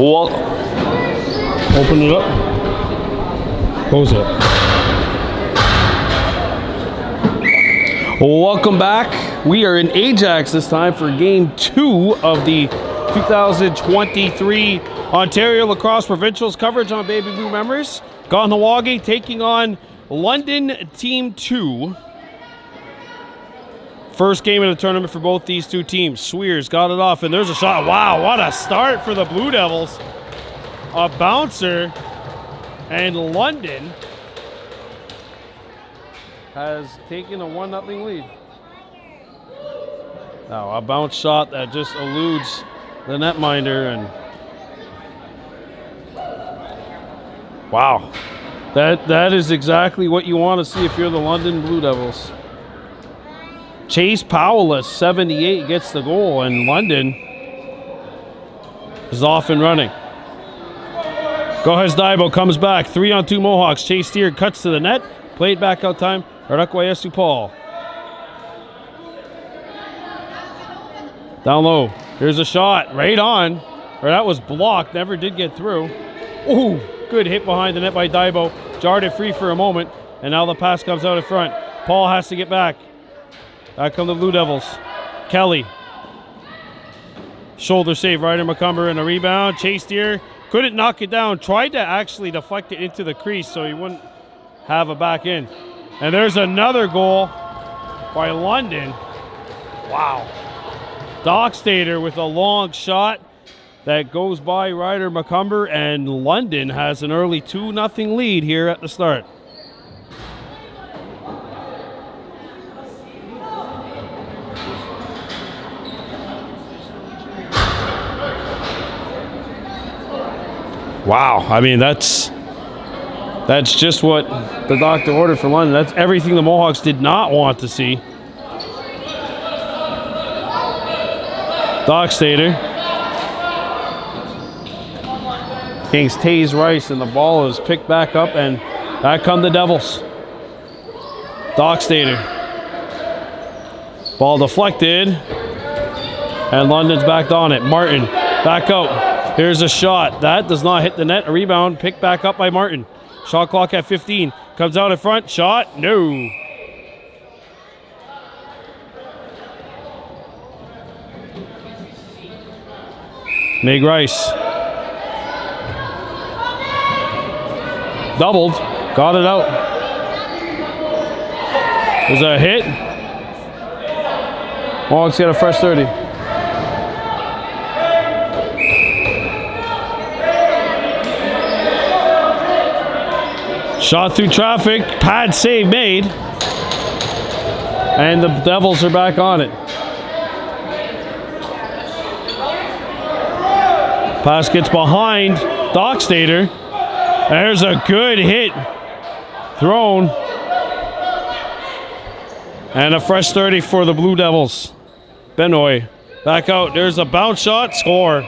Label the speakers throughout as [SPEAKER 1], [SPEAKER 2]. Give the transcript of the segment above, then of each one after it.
[SPEAKER 1] Well, open it up. Close it. Welcome back. We are in Ajax this time for game 2 of the 2023 Ontario Lacrosse Provincials. Coverage on Baby Blue Memories. Kahnawake taking on London Team 2. First game of the tournament for both these two teams. Swears got it off, and there's a shot. Wow, what a start for the Blue Devils. A bouncer, and London has taken a 1-0 lead. Now, a bounce shot that just eludes the netminder, and wow. That is exactly what you want to see if you're the London Blue Devils. Chase Powell at 78 gets the goal, and London is off and running. Gohes Daibo comes back. 3-on-2 Mohawks. Chase Steer cuts to the net. Played back out time. Radakwayesu Paul. Down low. Here's a shot. Right on. Or that was blocked. Never did get through. Ooh, good hit behind the net by Daibo. Jarred it free for a moment. And now the pass comes out in front. Paul has to get back. Back come the Blue Devils. Kelly. Shoulder save. Ryder McCumber and a rebound. Chase Deer couldn't knock it down. Tried to actually deflect it into the crease so he wouldn't have a back in. And there's another goal by London. Wow. Dockstader with a long shot that goes by Ryder McCumber, and London has an early 2-0 lead here at the start. Wow, I mean, that's just what the doctor ordered for London. That's everything the Mohawks did not want to see. Dockstader. Kings tase Rice, and the ball is picked back up, and back come the Devils. Dockstader. Ball deflected, and London's backed on it. Martin, back out. Here's a shot. That does not hit the net. A rebound picked back up by Martin. Shot clock at 15. Comes out in front. Shot. No. Meg Rice. Doubled. Got it out. There's a hit. Mohawks get a fresh 30. Shot through traffic, pad save made, and the Devils are back on it. Pass gets behind Dockstader. There's a good hit thrown, and a fresh 30 for the Blue Devils. Benoit back out. There's a bounce shot, score.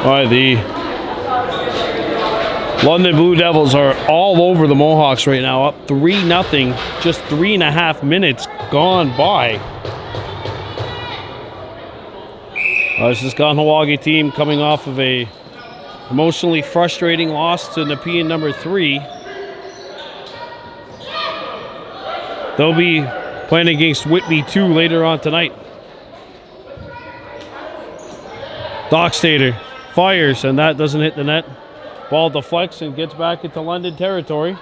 [SPEAKER 1] All right, the London Blue Devils are all over the Mohawks right now, up 3-0, just 3.5 minutes gone by. This is Kahnawake team coming off of a emotionally frustrating loss to Nepean number 3. They'll be playing against Whitby 2 later on tonight. Dockstader fires, and that doesn't hit the net. Ball deflects and gets back into London territory.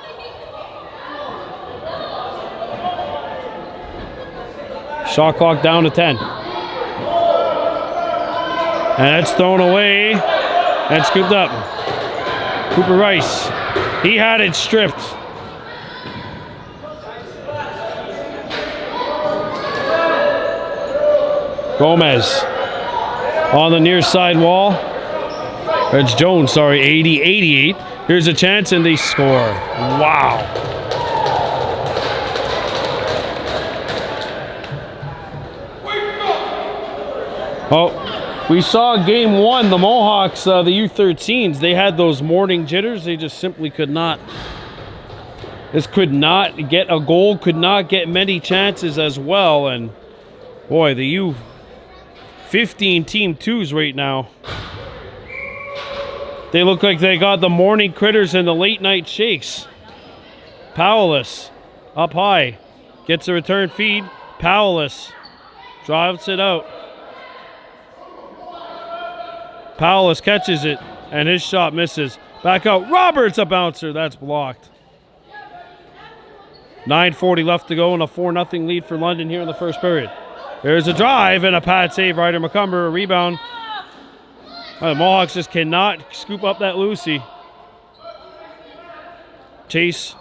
[SPEAKER 1] Shot clock down to 10. And it's thrown away and scooped up. Cooper Rice, he had it stripped. Gomez on the near side wall. It's Jones, sorry, 80-88. Here's a chance, and they score. Wow. Oh, We saw game one, the Mohawks, the U-13s, they had those morning jitters. They just simply could not. This could not get a goal, could not get many chances as well. And boy, the U-15 team twos right now, they look like they got the morning critters and the late night shakes. Powellus up high, gets a return feed. Powellus drives it out. Powellus catches it, and his shot misses. Back out. Roberts, a bouncer. That's blocked. 9:40 left to go, and a 4-0 lead for London here in the first period. There's a drive and a pad save. Ryder McCumber, a rebound. The Mohawks just cannot scoop up that Lucy. Chase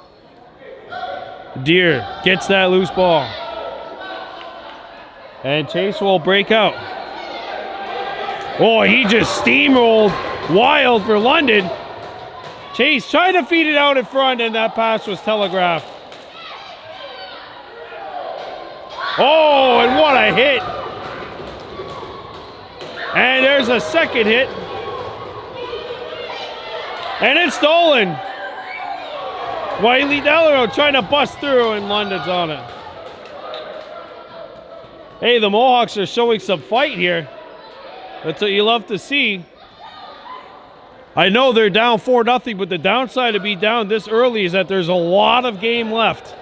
[SPEAKER 1] Deer gets that loose ball. And Chase will break out. Oh, he just steamrolled wild for London. Chase tried to feed it out in front, and that pass was telegraphed. Oh, and what a hit. And there's a second hit. And it's stolen. Wiley Delaro trying to bust through, and London's on it. Hey, the Mohawks are showing some fight here. That's what you love to see. I know they're down 4-0, but the downside to be down this early is that there's a lot of game left.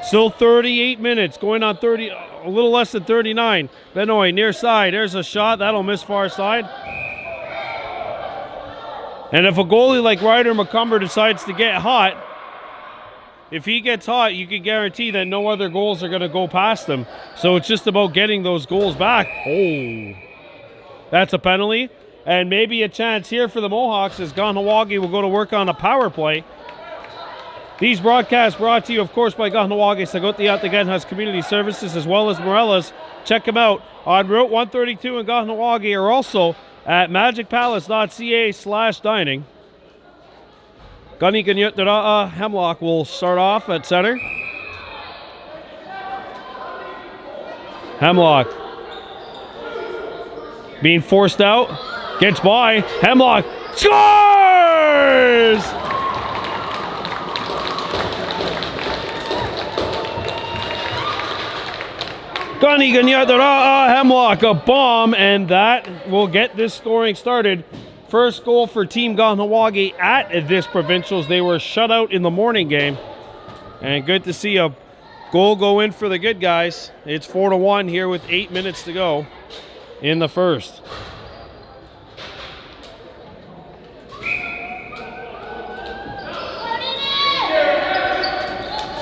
[SPEAKER 1] Still 38 minutes, going on 30, a little less than 39. Benoit near side, there's a shot, that'll miss far side. And if a goalie like Ryder McCumber decides to get hot, if he gets hot, you can guarantee that no other goals are going to go past him. So it's just about getting those goals back. Oh, that's a penalty. And maybe a chance here for the Mohawks as Kahnawake will go to work on a power play. These broadcasts brought to you, of course, by Kahnawake, Saguti Ataganhas Community Services, as well as Morella's. Check them out on Route 132 in Kahnawake, or also at magicpalace.ca/dining. Gunny Ganyutara Hemlock will start off at center. Hemlock being forced out, gets by. Hemlock scores! Gunny Ganyutara Hemlock, a bomb, and that will get this scoring started. First goal for Team Kahnawake at this Provincials. They were shut out in the morning game. And good to see a goal go in for the good guys. It's 4-1 here with 8 minutes to go in the first.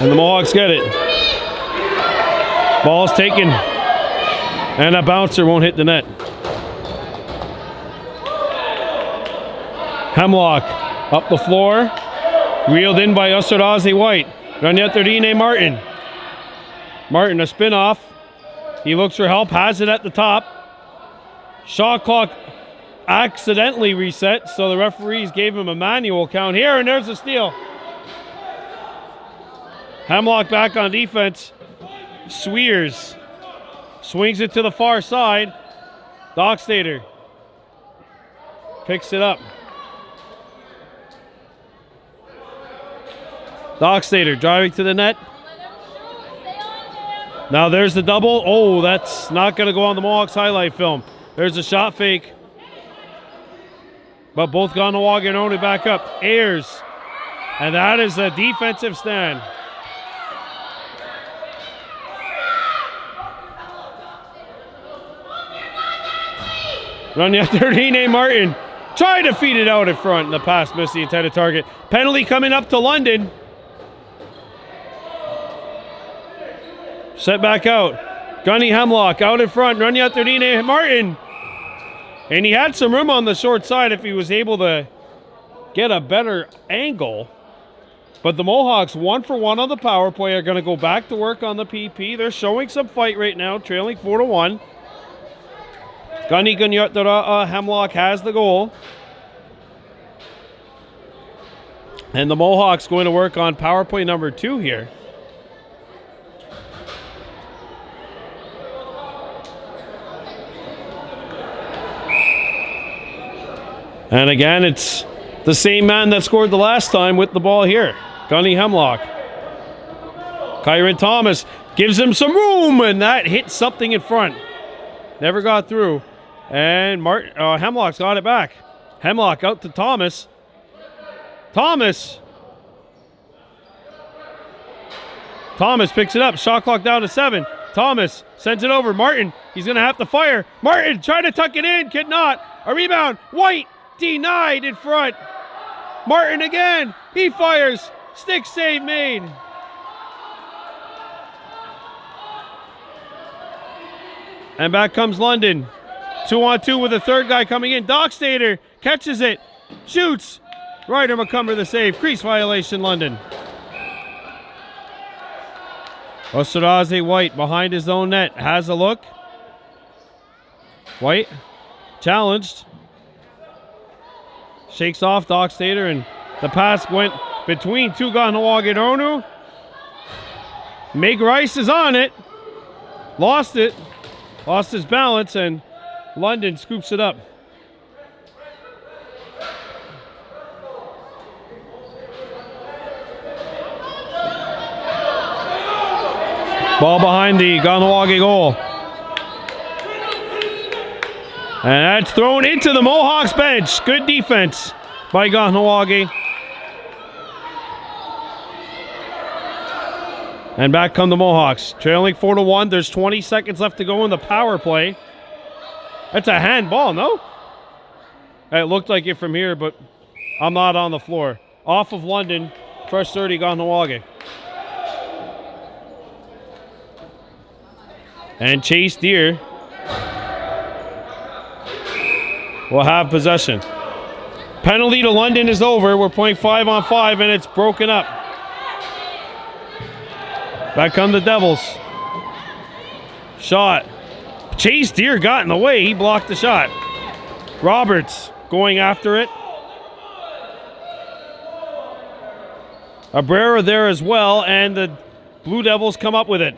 [SPEAKER 1] And the Mohawks get it. Ball's taken. And a bouncer won't hit the net. Hemlock up the floor, reeled in by Usaraze White. Ranyatardine Martin. Martin, a spin-off. He looks for help, has it at the top. Shot clock accidentally reset, so the referees gave him a manual count here, and there's a steal. Hemlock back on defense. Swears swings it to the far side. Dockstader picks it up. Dockstader driving to the net. Now there's the double. Oh, that's not going to go on the Mohawks highlight film. There's a shot fake. But both Kahnawake and only back up. Ayers. And that is a defensive stand. Ranyatardine Martin trying to feed it out in front. The pass missed the intended target. Penalty coming up to London. Set back out. Gunny Hemlock out in front. Ranyatardine Martin. And he had some room on the short side if he was able to get a better angle. But the Mohawks, 1-for-1 on the power play, are going to go back to work on the PP. They're showing some fight right now, trailing 4-1. Gunny Ganyutara Hemlock has the goal. And the Mohawks going to work on power play number 2 here. And again, it's the same man that scored the last time with the ball here. Gunny Hemlock. Kyron Thomas gives him some room, and that hit something in front. Never got through. And Hemlock's got it back. Hemlock out to Thomas. Thomas picks it up. Shot clock down to 7. Thomas sends it over. Martin, he's going to have to fire. Martin trying to tuck it in. Could not. A rebound. White denied in front. Martin again. He fires. Stick save made. And back comes London. 2-on-2 with a third guy coming in. Dockstader catches it. Shoots. Ryder McCumber the save. Crease violation, London. Osterhazy White behind his own net. Has a look. White challenged. Shakes off Dockstader, and the pass went between two Kahnawake and Onu. Meg Rice is on it. Lost it. Lost his balance, and London scoops it up. Ball behind the Kahnawake goal. And that's thrown into the Mohawks bench. Good defense by Kahnawake. And back come the Mohawks. Trailing 4-1. There's 20 seconds left to go in the power play. That's a handball, no? It looked like it from here, but I'm not on the floor. Off of London. Fresh 30, Kahnawake. And Chase Deer will have possession. Penalty to London is over. We're playing 5-on-5, and it's broken up. Back come the Devils. Shot. Chase Deer got in the way. He blocked the shot. Roberts going after it. Abrera there as well, and the Blue Devils come up with it.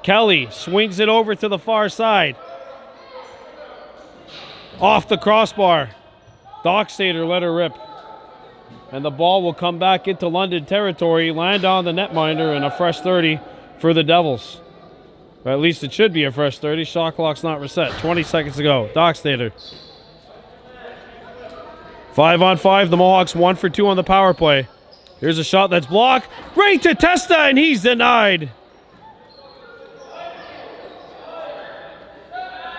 [SPEAKER 1] Kelly swings it over to the far side. Off the crossbar. Dockstader let her rip. And the ball will come back into London territory, land on the netminder, and a fresh 30 for the Devils. Or at least it should be a fresh 30. Shot clock's not reset. 20 seconds to go. Dockstader. 5-on-5. The Mohawks 1 for 2 on the power play. Here's a shot that's blocked. Right to Testa, and he's denied.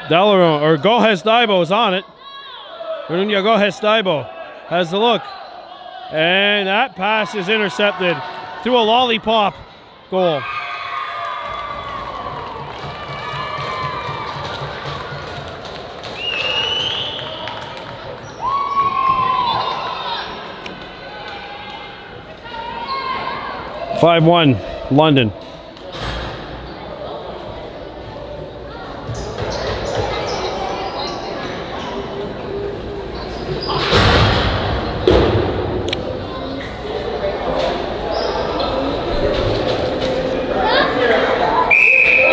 [SPEAKER 1] Delarone, or Gohes Daibo is on it. Runya Gohes Daibo has the look. And that pass is intercepted through a lollipop goal. (5-1) London.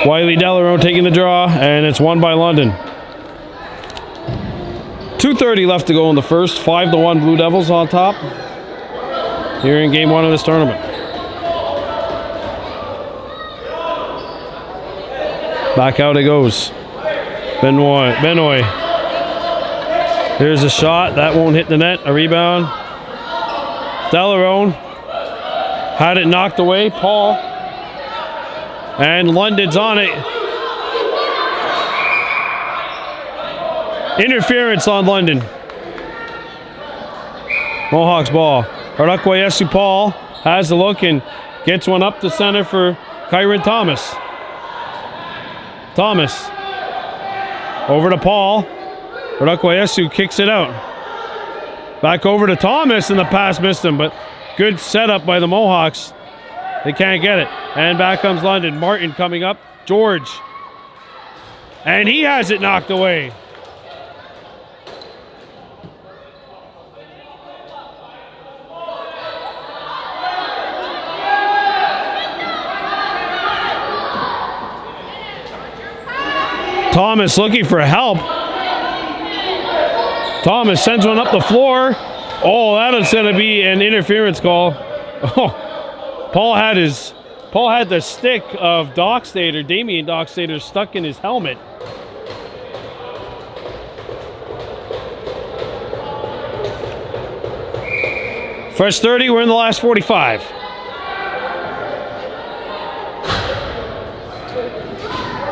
[SPEAKER 1] Wiley Delarone taking the draw, and it's won by London. 2:30 left to go in the first. 5-1 Blue Devils on top here in game 1 of this tournament. Back out it goes. Benoit. Here's a shot. That won't hit the net. A rebound. Delarone had it knocked away. Paul. And London's on it. Interference on London. Mohawks ball. Harakwayesu Paul has the look and gets one up the center for Kyron Thomas. Thomas. Over to Paul. Harakwayesu kicks it out. Back over to Thomas, and the pass missed him, but good setup by the Mohawks. They can't get it. And back comes London. Martin coming up. George. And he has it knocked away. Thomas looking for help. Thomas sends one up the floor. Oh, that is going to be an interference call. Oh, Paul had the stick of Dockstader, Damien Dockstader, stuck in his helmet. First 30, we're in the last 45.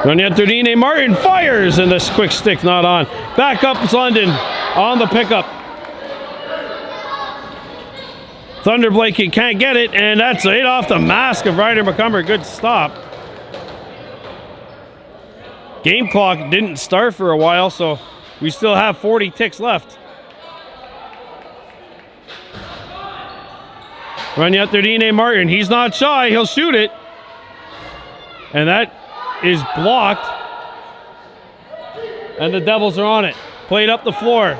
[SPEAKER 1] Ronnie Martin fires, and this quick stick not on. Back up, it's London on the pickup. Thunderblake, he can't get it, and that's it off the mask of Ryder McCumber. Good stop. Game clock didn't start for a while, so we still have 40 ticks left. Ronnie Martin, he's not shy, he'll shoot it. And that is blocked. And the Devils are on it. Played up the floor.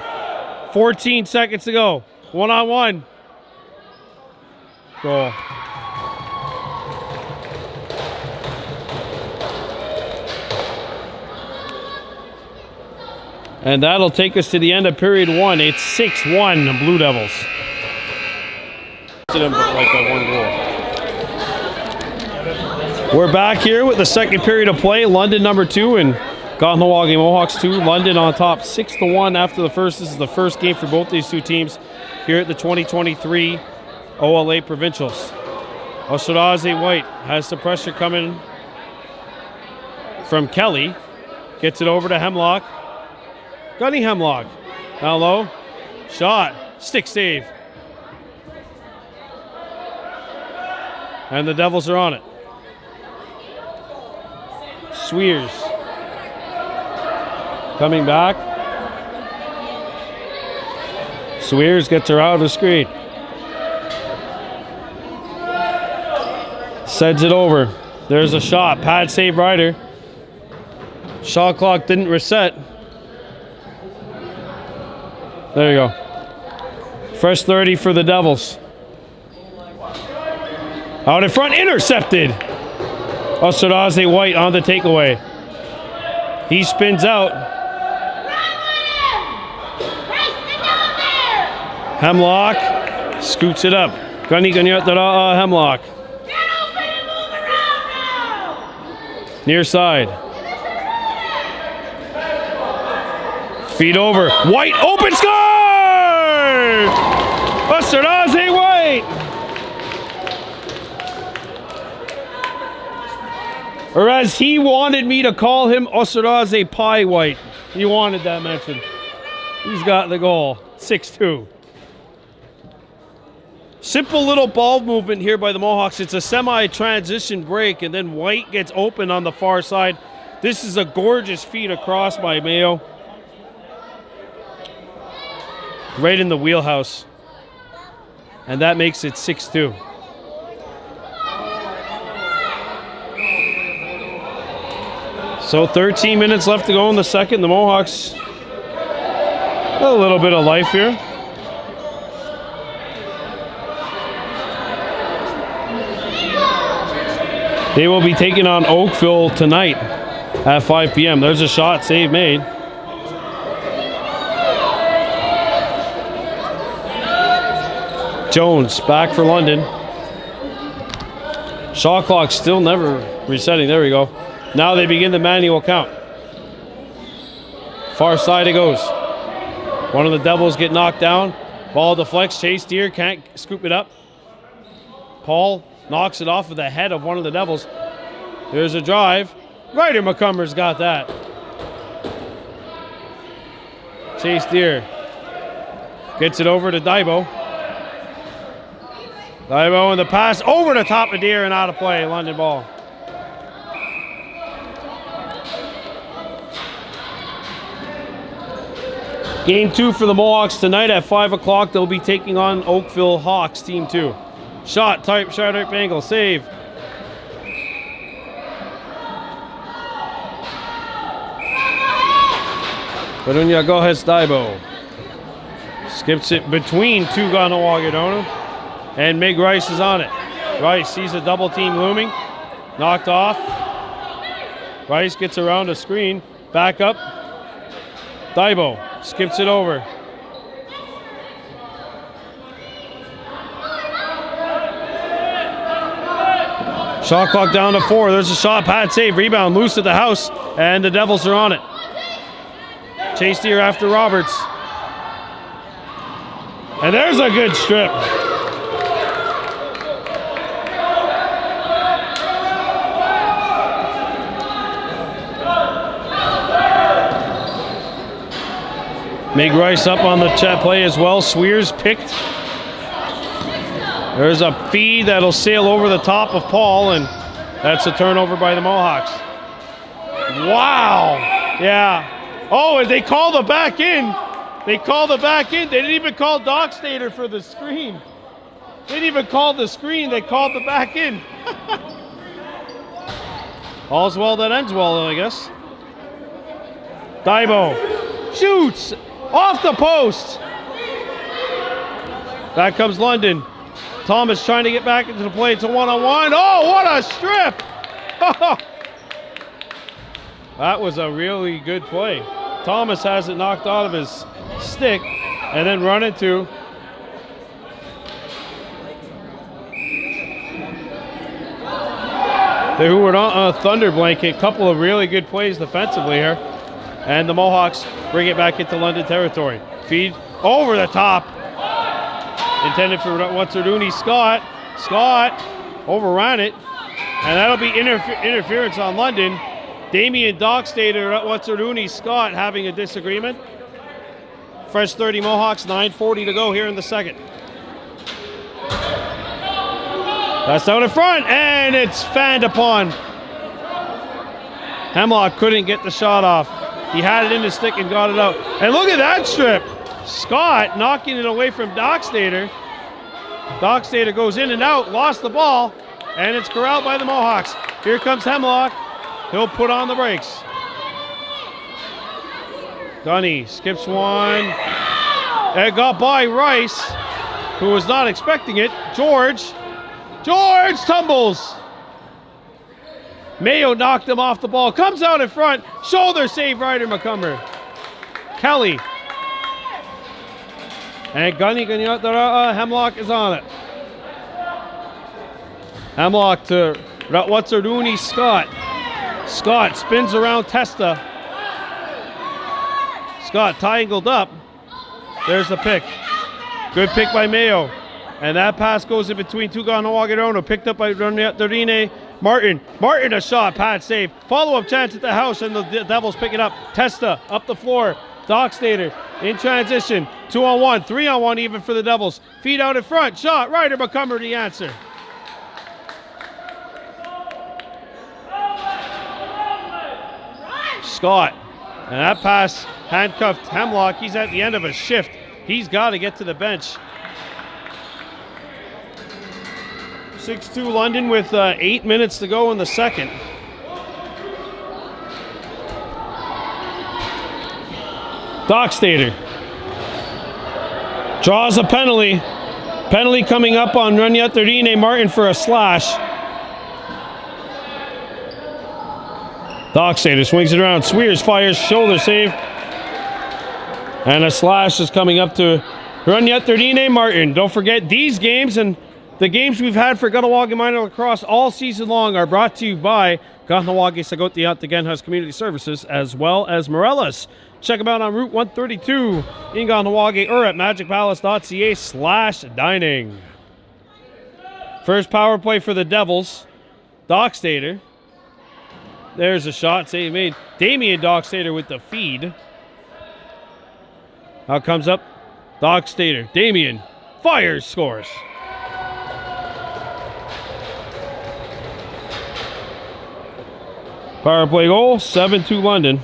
[SPEAKER 1] 14 seconds to go. One-on-one. Goal. And that'll take us to the end of period 1. It's 6-1 Blue Devils. Like that one goal. We're back here with the second period of play. London number 2 and Kahnawake Mohawks 2. London on top 6-1 after the first. This is the first game for both these two teams here at the 2023 OLA Provincials. Oshiraze White has the pressure coming from Kelly. Gets it over to Hemlock. Gunny Hemlock. Down low. Shot. Stick save. And the Devils are on it. Swears. Coming back. Swears gets her out of the screen. Sends it over. There's a shot. Pad save Ryder. Shot clock didn't reset. There you go. Fresh 30 for the Devils. Out in front, intercepted. Oshiraze White on the takeaway. He spins out. Hemlock scoots it up. Hemlock. Near side. Feed over. White open score! Oshiraze White! Or as he wanted me to call him, Oshiraze Pie White. He wanted that mentioned. He's got the goal. 6-2. Simple little ball movement here by the Mohawks. It's a semi-transition break, and then White gets open on the far side. This is a gorgeous feed across by Mayo. Right in the wheelhouse. And that makes it 6-2. So 13 minutes left to go in the second. The Mohawks, a little bit of life here. They will be taking on Oakville tonight at 5 p.m. There's a shot, save made. Jones back for London. Shot clock still never resetting. There we go. Now they begin the manual count. Far side it goes. One of the Devils get knocked down. Ball deflects. Chase Deer can't scoop it up. Paul knocks it off of the head of one of the Devils. There's a drive. Ryder McCumber's got that. Chase Deer gets it over to Daibo. Daibo and the pass over the top of Deer and out of play. London ball. Game 2 for the Mohawks tonight at 5 o'clock. They'll be taking on Oakville Hawks, Team 2. Shot, type, shot, right angle, save. Perunia Gohes Daibo. Skips it between two Kahnawake, and Mig Rice is on it. Rice sees a double team looming. Knocked off. Rice gets around a screen. Back up. Daibo skips it over. Shot clock down to 4. There's a shot, pad save, rebound, loose at the house, and the Devils are on it. Chase Deer after Roberts. And there's a good strip. Meg Rice up on the chat play as well. Swears picked. There's a feed that'll sail over the top of Paul, and that's a turnover by the Mohawks. Wow. Yeah. Oh, and they called the back in. They called the back in. They didn't even call Dockstader for the screen. They didn't even call the screen. They called the back in. All's well that ends well, I guess. Daibo shoots off the post. Back comes London. Thomas trying to get back into the play. It's a one-on-one. Oh, what a strip! That was a really good play. Thomas has it knocked out of his stick and then run into the who were on a thunder blanket. Couple of really good plays defensively here. And the Mohawks bring it back into London territory. Feed over the top. Intended for Watsarduni. Scott overran it. And that'll be interference on London. Damian Dockstader, Watsarduni, Scott having a disagreement. Fresh 30 Mohawks, 9:40 to go here in the second. That's out in front, and it's fanned upon. Hemlock couldn't get the shot off. He had it in his stick and got it out. And look at that strip. Scott knocking it away from Dockstader. Dockstader goes in and out, lost the ball, and it's corralled by the Mohawks. Here comes Hemlock. He'll put on the brakes. Dunny skips one. It got by Rice, who was not expecting it. George tumbles. Mayo knocked him off the ball. Comes out in front. Shoulder save, Ryder McCumber. Kelly. And Hemlock is on it. Hemlock to Watsarduni Scott. Scott spins around Testa. Scott tangled up. There's the pick. Good pick by Mayo. And that pass goes in between two Kahnawake. Picked up by Dorine Martin. Martin a shot, pad save. Follow-up chance at the house, and the Devils pick it up. Testa up the floor. Dockstader in transition. 2-on-1, 3-on-1 even for the Devils. Feed out in front. Shot. Ryder McCumber the answer. Scott. And that pass handcuffed Hemlock. He's at the end of a shift. He's got to get to the bench. 6-2 London with 8 minutes to go in the second. Dockstader draws a penalty. Penalty coming up on Runyatardine Martin for a slash. Dockstader swings it around. Swears fires, shoulder save. And a slash is coming up to Runyatardine Martin. Don't forget, these games and the games we've had for Kahnawake Minor Lacrosse all season long are brought to you by Kahnawake Sagotiat Genhas Community Services as well as Morelos. Check them out on Route 132 in Kahnawake or at magicpalace.ca/dining. First power play for the Devils. Dockstader. There's a shot save made. Damian Dockstader with the feed. Out comes up Dockstader. Damian fires, scores. Power play goal, 7-2 London.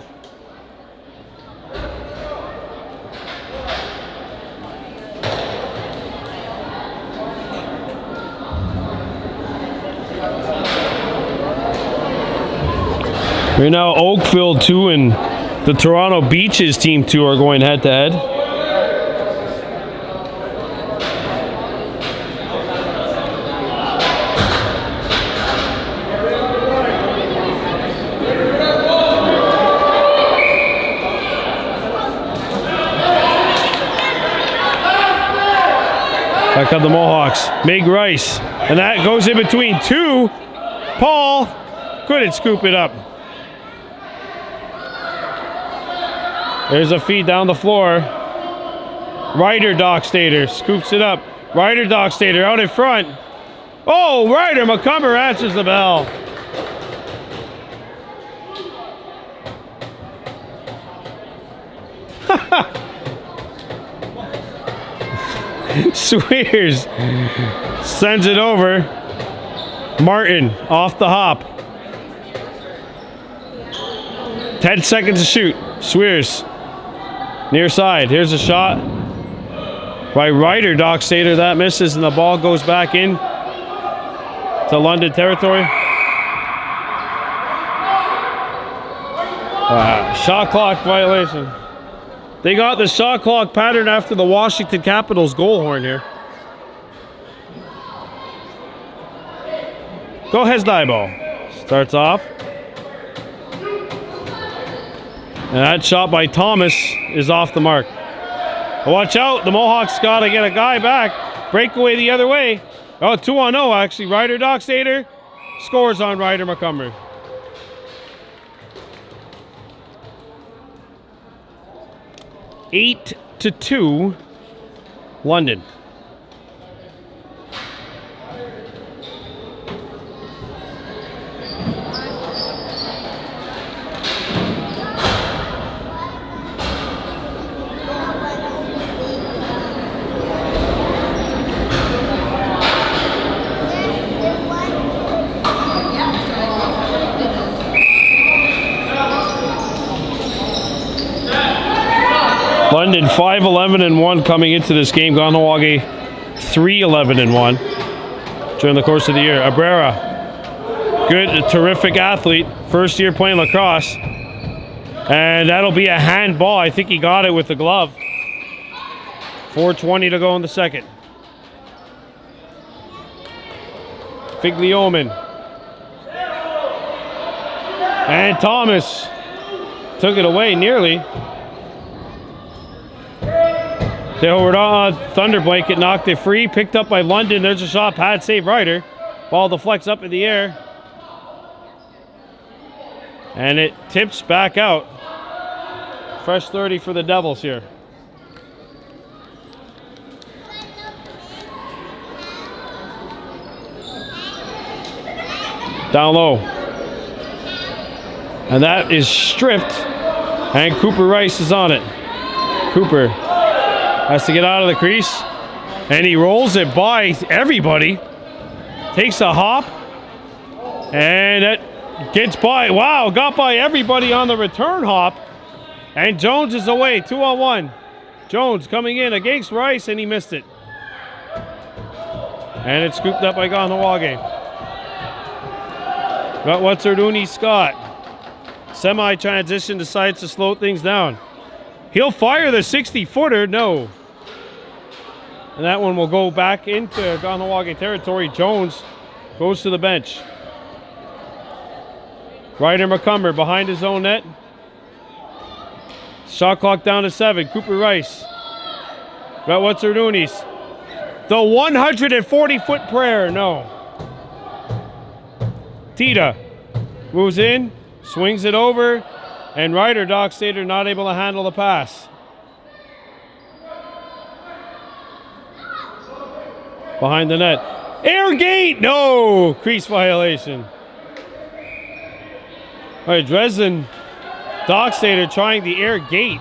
[SPEAKER 1] Right now, Oakville 2 and the Toronto Beaches team 2 are going head to head. Back up the Mohawks. Meg Rice. And that goes in between two. Paul couldn't scoop it up. There's a feed down the floor. Ryder Dockstader scoops it up. Ryder Dockstader out in front. Oh, Ryder McCumber answers the bell. Swears sends it over. Martin off the hop. 10 seconds to shoot. Swears near side. Here's a shot by Ryder Dockstader. That misses and the ball goes back in to London territory. Shot clock violation. They got the shot clock pattern after the Washington Capitals goal horn here. Go Hesdaibo. Starts off. And that shot by Thomas is off the mark. Watch out, the Mohawks got to get a guy back. Breakaway the other way. Oh, 2-on-0 actually. Ryder Dockstader scores on Ryder McCumber. Eight to 2, London. London 5-11-1 coming into this game. Kahnawake 3-11-1 during the course of the year. Abrera, good, terrific athlete. First year playing lacrosse. And that'll be a handball. I think he got it with the glove. 4:20 to go in the second. Figliomen. And Thomas took it away nearly. Thunder Blanket knocked it free. Picked up by London. There's a shot. Pad save Ryder. Ball deflects up in the air. And it tips back out. Fresh 30 for the Devils here. Down low. And that is stripped. And Cooper Rice is on it. Cooper has to get out of the crease. And he rolls it by everybody. Takes a hop. And it gets by. Wow, got by everybody on the return hop. And Jones is away. 2-on-1. Jones coming in against Rice, and he missed it. And it's scooped up by Kahnawake. Got Watsarduni Scott. Semi-transition, decides to slow things down. He'll fire the 60-footer. No. And that one will go back into Kahnawake territory. Jones goes to the bench. Ryder McCumber behind his own net. Shot clock down to 7. Cooper Rice. Got Watsarduni's. The 140-foot prayer. No. Tita moves in, swings it over, and Ryder Dockstader not able to handle the pass. Behind the net. Air gate! No! Crease violation. All right, Dresden Dockstader trying the air gate.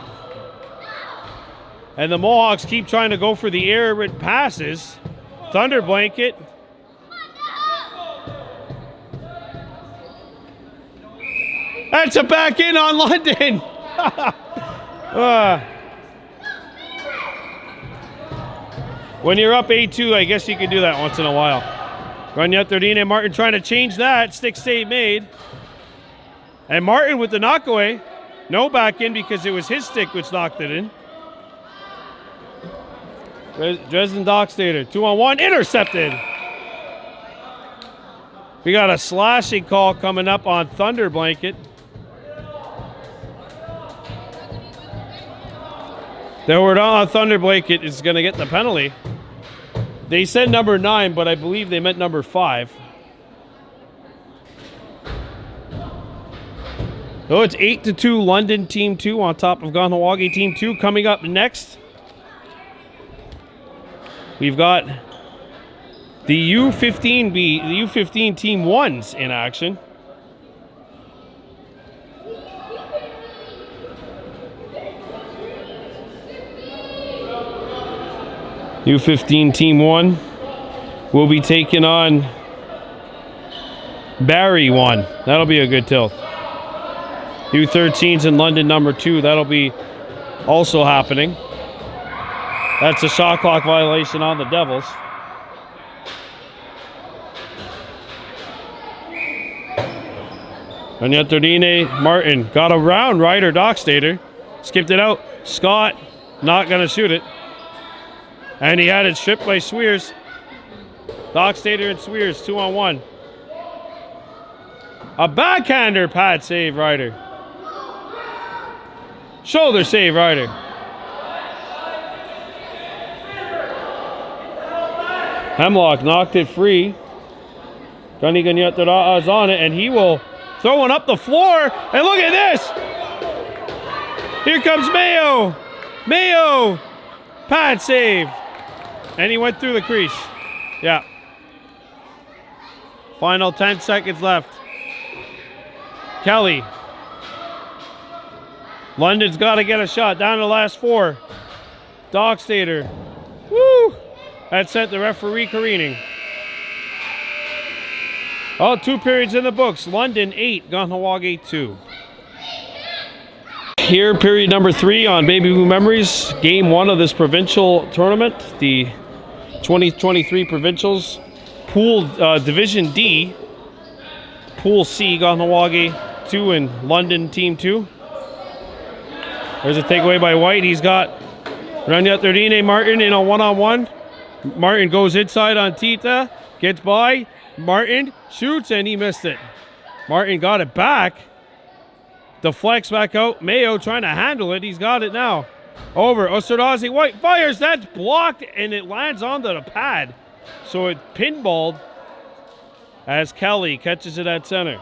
[SPEAKER 1] And the Mohawks keep trying to go for the air passes. Thunder Blanket. That's a back in on London. When you're up 8-2, I guess you can do that once in a while. Ranyatardine and Martin trying to change that. Stick save made. And Martin with the knockaway. No back in because it was his stick which knocked it in. Dresden Dockstader, 2-on-1, intercepted. We got a slashing call coming up on Thunder Blanket. The word on Thunder Blanket is going to get the penalty. They said number 9, but I believe they meant number 5. So it's 8-2 London Team 2 on top of Kahnawake Team 2. Coming up next, we've got the U15 Team 1s in action. U15 Team 1 will be taking on Barrie 1. That'll be a good tilt. U13's in London number 2. That'll be also happening. That's a shot clock violation on the Devils. Onyetardine Martin got around Ryder Dockstader. Skipped it out. Scott not going to shoot it. And he had it stripped by Sweers. Dockstader and Sweers 2-on-1. A backhander pad save, Ryder. Shoulder save, Ryder. Hemlock knocked it free. Gunny Ganyatara is on it, and he will throw one up the floor. And look at this. Here comes Mayo. Mayo. Pad save. And he went through the crease. Yeah. Final 10 seconds left. Kelly. London's got to get a shot. Down to the last 4. Dockstader. Woo! That sent the referee careening. Oh, 2 periods in the books. London 8, Kahnawake 2. Here, period number 3 on Baby Blue Memories. Game 1 of this provincial tournament. The 2023 Provincials. Pool Division D. Pool C, Kahnawake 2 and London Team 2. There's a takeaway by White. He's got Onyetardine Martin in a 1-on-1. Martin goes inside on Tita. Gets by. Martin shoots and he missed it. Martin got it back. Deflects back out. Mayo trying to handle it. He's got it now. Over. Osordazi White fires. That's blocked and it lands onto the pad. So it pinballed as Kelly catches it at center.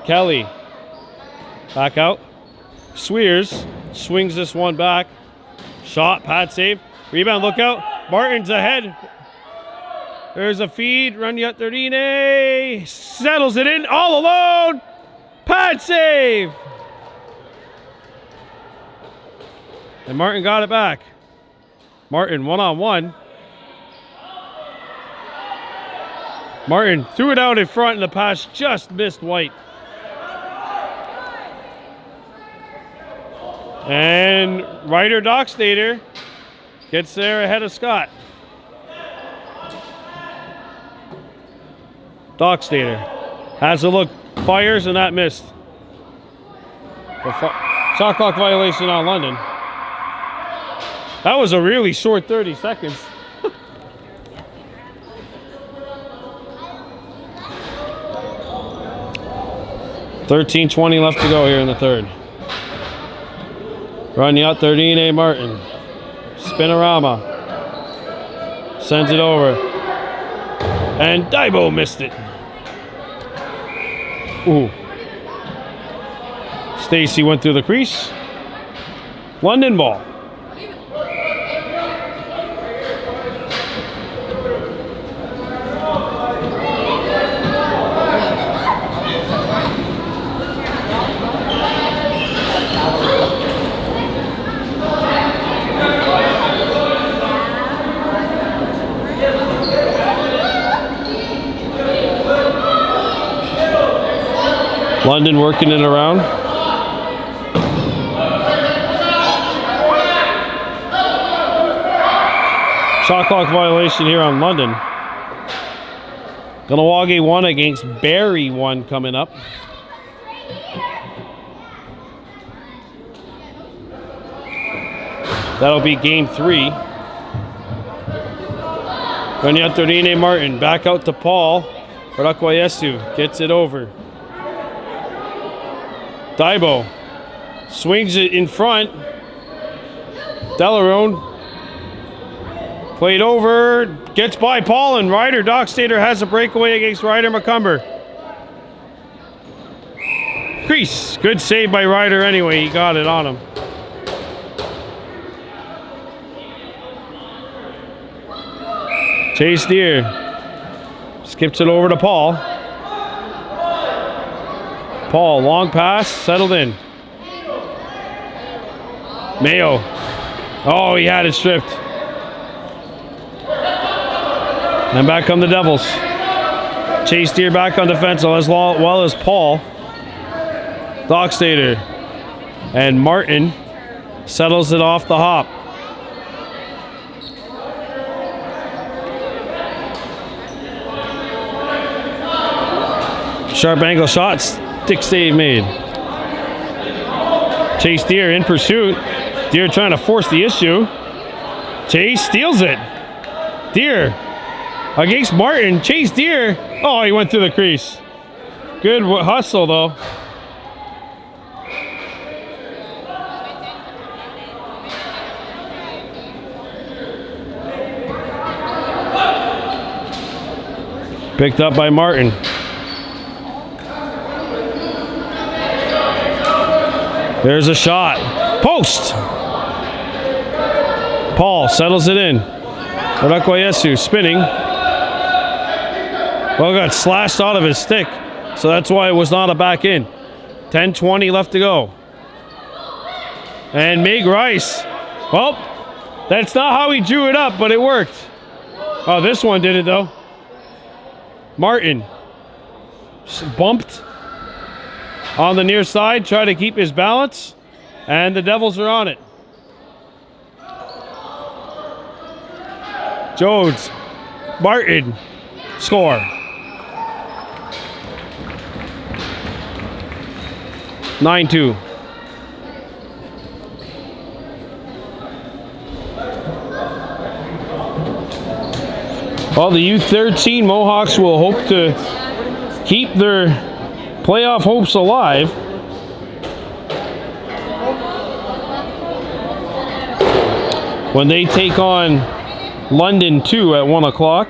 [SPEAKER 1] Kelly back out. Sweers swings this one back. Shot, pad save. Rebound, look out. Martin's ahead. There's a feed. Onyetardine settles it in all alone. Pad save. And Martin got it back. Martin 1-on-1. Martin threw it out in front and the pass just missed White. And Ryder Dockstader gets there ahead of Scott. Dockstader has a look, fires, and that missed. Shot clock violation on London. That was a really short 30 seconds. $13:20 left to go here in the third. Onyetardine Martin. Spinorama. Sends it over. And Daibo missed it. Ooh. Stacy went through the crease. London ball. London working it around. Shot clock violation here on London. Kahnawake 1 against Barrie 1 coming up. That'll be game 3. Onyetardine Martin back out to Paul. Rakwayesu gets it over. Daibo swings it in front. Delarone played over, gets by Paul, and Ryder Dockstader has a breakaway against Ryder McCumber. Crease. Good save by Ryder anyway. He got it on him. Chase Deer. Skips it over to Paul. Paul, long pass, settled in. Mayo. Oh, he had it stripped. And back come the Devils. Chase Deer back on defense as well as Paul. Dockstader. And Martin settles it off the hop. Sharp angle shot, stick save made. Chase Deer in pursuit. Deer trying to force the issue. Chase steals it. Deer against Martin. Chase Deer. Oh, he went through the crease. Good hustle though. Picked up by Martin. There's a shot. Post! Paul settles it in. Radakwayesu spinning. Well, got slashed out of his stick, so that's why it was not a back in. 10:20 left to go. And Meg Rice. Well, that's not how he drew it up, but it worked. Oh, this one did it though. Martin bumped on the near side, try to keep his balance, and the Devils are on it. Jones, Martin, score. 9-2. Well, the U-13 Mohawks will hope to keep their playoff hopes alive. When they take on London 2 at 1 o'clock.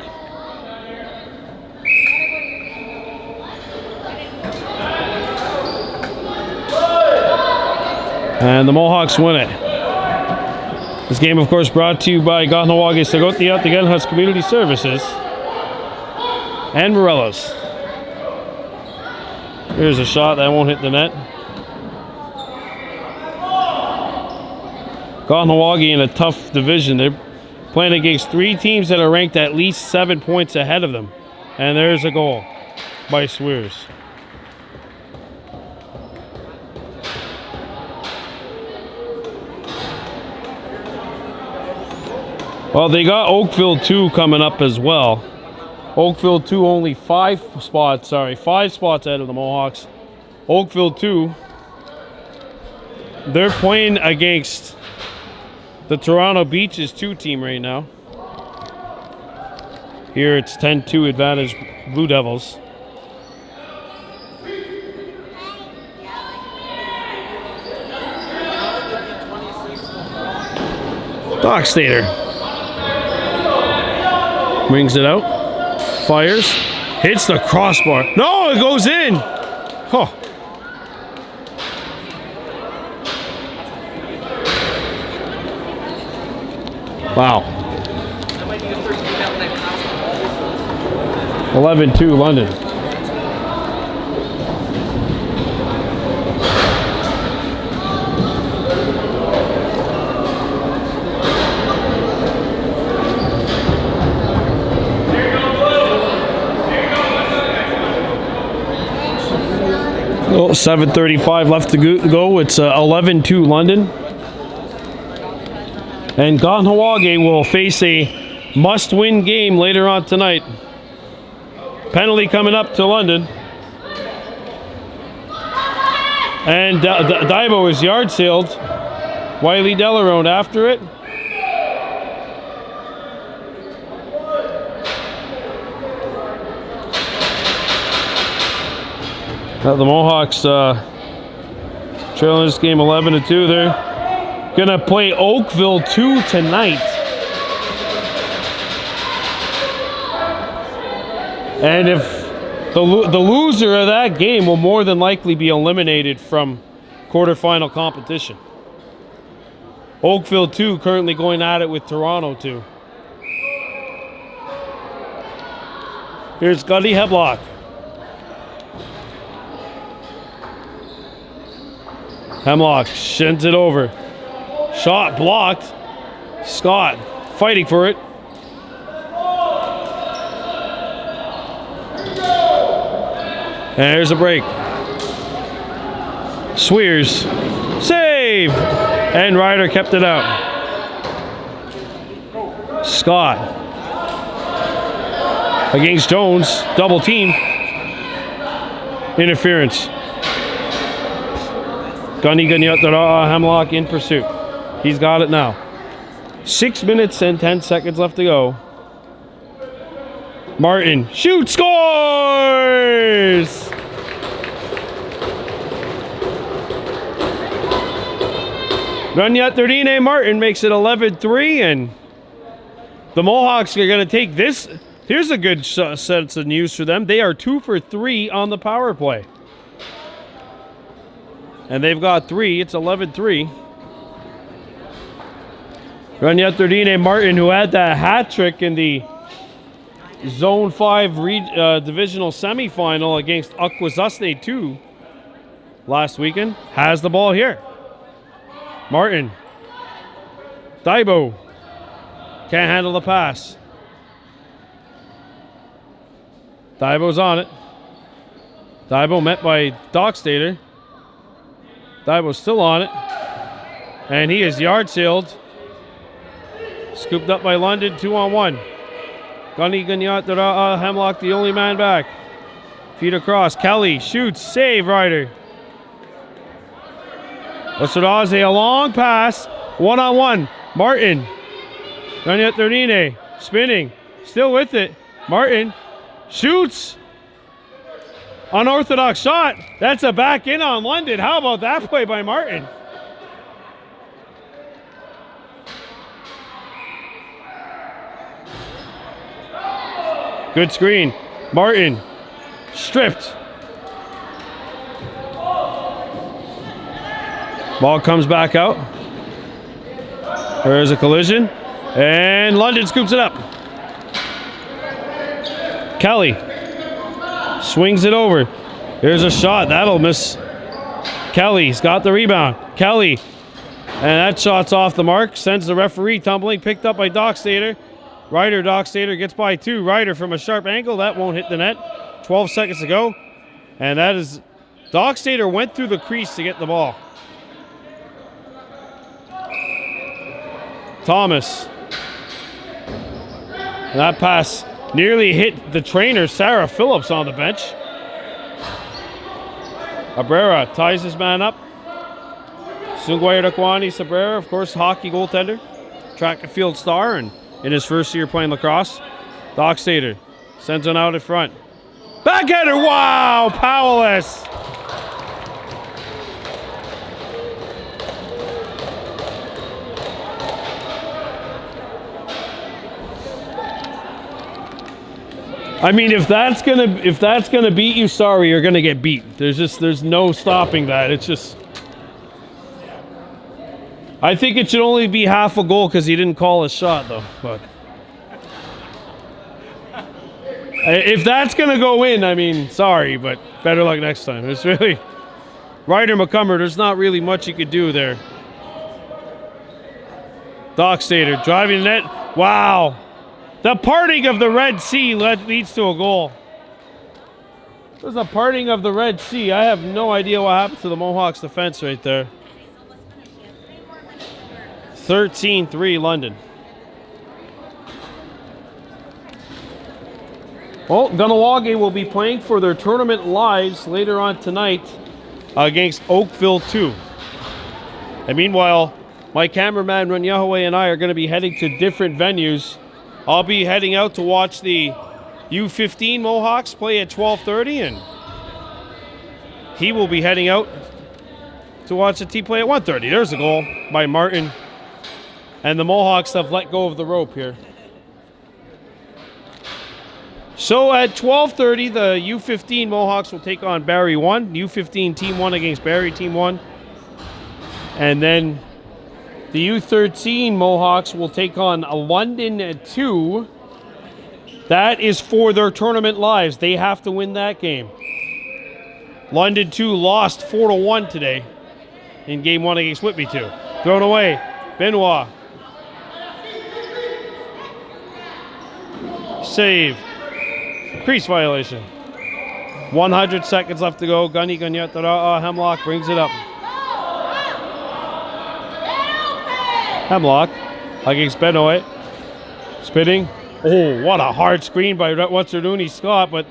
[SPEAKER 1] And the Mohawks win it. This game, of course, brought to you by Kahnawake Sagotia, the Gelhas Community Services, and Morelos. Here's a shot that won't hit the net. Kahnawake in a tough division. They're playing against 3 teams that are ranked at least 7 points ahead of them. And there's a goal by Swears. Well, they got Oakville 2 coming up as well. Oakville 2 only 5 spots ahead of the Mohawks. Oakville 2, they're playing against the Toronto Beaches 2 team right now. Here it's 10-2 advantage Blue Devils. Dockstader brings it out, fires, hits the crossbar. No, it goes in. Oh. Wow. 11-2 London. Oh, 7:35 left to go. It's 11-2 London. And Kahnawake will face a must-win game later on tonight. Penalty coming up to London. And Daibo is yard sailed. Wiley Delarone after it. The Mohawks trailing this game 11-2. They're gonna play Oakville 2 tonight. And if The loser of that game will more than likely be eliminated from quarterfinal competition. Oakville 2 currently going at it with Toronto 2. Here's Gundy Heblock. Hemlock sends it over. Shot blocked. Scott fighting for it. And there's a break. Swears. Save! And Ryder kept it out. Scott. Against Jones. Double team. Interference. Gunny Hemlock in pursuit. He's got it now. 6 minutes and 10 seconds left to go. Martin, shoot, scores! Ranyatardine Martin makes it 11-3, and the Mohawks are going to take this. Here's a good sense of news for them. They are 2 for 3 on the power play. And they've got 3. It's 11-3. Ranyatardine Martin, who had that hat trick in the Zone 5 divisional semifinal against Akwesasne 2 last weekend, has the ball here. Martin. Daibo. Can't handle the pass. Daibo's on it. Daibo met by Dockstader. Daibo's still on it. And he is yard sailed. Scooped up by London, 2-on-1. Gunny Hemlock, the only man back. Feet across. Kelly shoots. Save, Ryder. Osordaze, a long pass. 1-on-1. Martin. Ranyatardine spinning. Still with it. Martin shoots. Unorthodox shot. That's a back in on London. How about that play by Martin? Good screen. Martin stripped. Ball comes back out. There's a collision. And London scoops it up. Kelly swings it over. Here's a shot. That'll miss. Kelly's got the rebound. Kelly. And that shot's off the mark. Sends the referee tumbling. Picked up by Dockstader. Ryder Dockstader gets by 2. Ryder from a sharp angle. That won't hit the net. 12 seconds to go. And that is... Dockstader went through the crease to get the ball. Thomas. And that pass nearly hit the trainer, Sarah Phillips, on the bench. Abrera ties his man up. Sungway Rakwani Sabrera, of course, hockey goaltender. Track and field star, and in his first year playing lacrosse. Dockstader sends one out in front. Backhander, wow, powerless. I mean, if that's gonna beat you, sorry, you're gonna get beat. There's no stopping that. It's just, I think it should only be half a goal because he didn't call a shot though. But if that's gonna go in, I mean, sorry, but better luck next time. It's really Ryder McCumber. There's not really much you could do there. Dockstader driving the net. Wow. The parting of the Red Sea leads to a goal. There's a parting of the Red Sea. I have no idea what happened to the Mohawks defense right there. 13-3 London. Well, Kahnawake will be playing for their tournament lives later on tonight against Oakville 2. And meanwhile, my cameraman Runyahoe and I are going to be heading to different venues. I'll be heading out to watch the U-15 Mohawks play at 12:30, and he will be heading out to watch the team play at 1:30. There's a goal by Martin. And the Mohawks have let go of the rope here. So at 12:30, the U-15 Mohawks will take on Barrie 1. U-15 Team 1 against Barrie Team 1. And then the U-13 Mohawks will take on London 2. That is for their tournament lives. They have to win that game. London 2 lost 4-1 today in game 1 against Whitby 2. Thrown away. Benoit. Save. Crease violation. 100 seconds left to go. Gunny Ganyatara Hemlock brings it up. Hemlock against Benoit. Spitting. Oh, what a hard screen by Watsuduni Scott, but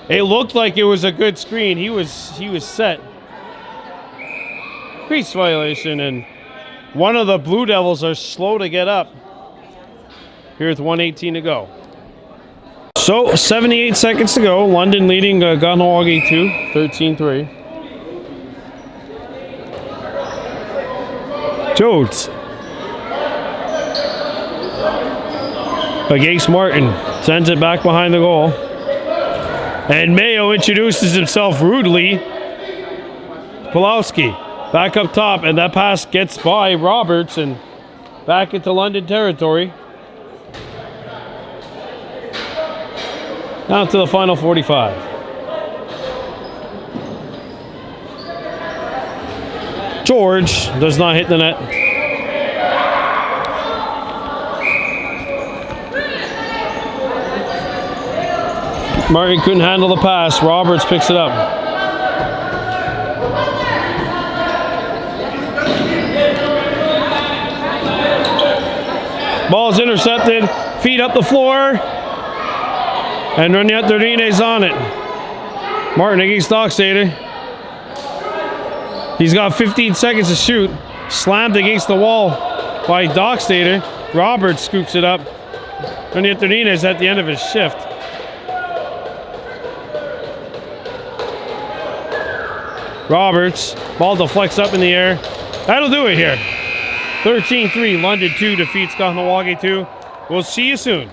[SPEAKER 1] it looked like it was a good screen. He was set. Crease violation, and one of the Blue Devils are slow to get up. Here with 1:18 to go. So 78 seconds to go. London leading Kahnawake 2, 13-3. Jones against Martin, sends it back behind the goal. And Mayo introduces himself rudely. Pulowski back up top, and that pass gets by Roberts and back into London territory. Down to the final 45. George does not hit the net. Martin couldn't handle the pass. Roberts picks it up. Ball's intercepted. Feet up the floor. And Raniat Dorine's on it. Martin against Dockstader. He's got 15 seconds to shoot. Slammed against the wall by Dockstader. Roberts scoops it up. Raniat Dorine's at the end of his shift. Roberts, ball deflects up in the air. That'll do it here. 13-3, London 2 defeats Kahnawake 2. We'll see you soon.